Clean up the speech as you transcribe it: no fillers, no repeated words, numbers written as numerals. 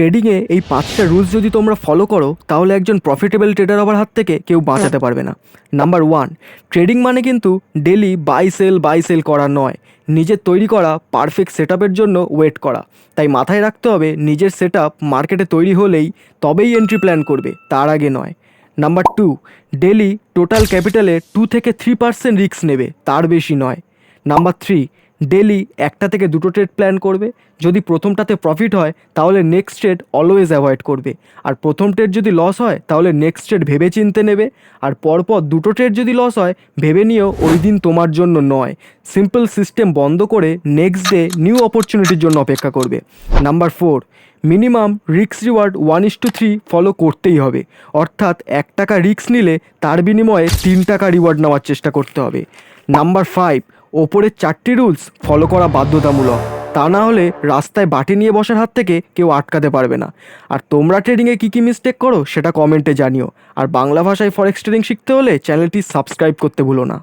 ট্রেডিংয়ে এই 5টা রুলস যদি তোমরা ফলো করো তাহলে একজন প্রফিটেবল ট্রেডার হওয়ার হাত থেকে কেউ বাঁচাতে পারবে না। নাম্বার 1, ট্রেডিং মানে কিন্তু ডেলি বাই সেল করা নয়, নিজের তৈরি করা পারফেক্ট সেটআপের জন্য ওয়েট করা। তাই মাথায় রাখতে হবে নিজের সেটআপ মার্কেটে তৈরি হলেই তবেই এন্ট্রি প্ল্যান করবে, তার আগে নয়। নাম্বার 2, ডেলি টোটাল ক্যাপিটালে 2 থেকে 3% রিস্ক নেবে, তার বেশি নয়। নাম্বার 3, ডেলি 1টা থেকে 2টো ট্রেড প্ল্যান করবে। যদি প্রথমটাতে প্রফিট হয় তাহলে নেক্সট ট্রেড অলওয়েজ অ্যাভয়েড করবে, আর প্রথম ট্রেড যদি লস হয় তাহলে নেক্সট ট্রেড ভেবে চিনতে নেবে, আর পরপর 2টো ট্রেড যদি লস হয় ভেবে নিও ওই দিন তোমার জন্য নয়। সিম্পল সিস্টেম বন্ধ করে নেক্সট ডে নিউ অপরচুনিটির জন্য অপেক্ষা করবে। Number 4, minimum risk reward 1:3 follow করতেই হবে, অর্থাৎ 1 টাকা রিস্ক নিলে তার বিনিময়ে 3 টাকা রিওয়ার্ড নেওয়ার চেষ্টা করতে হবে। নাম্বার 5, ওপরের 4টি রুলস ফলো করা বাধ্যতামূলক, তা না হলে রাস্তায় বাটি নিয়ে বসার হাত থেকে কেউ আটকাতে পারবে না। আর তোমরা ট্রেডিংয়ে কী কী মিস্টেক করো সেটা কমেন্টে জানিও, আর বাংলা ভাষায় ফরেক্স ট্রেডিং শিখতে হলে চ্যানেলটি সাবস্ক্রাইব করতে ভুলো না।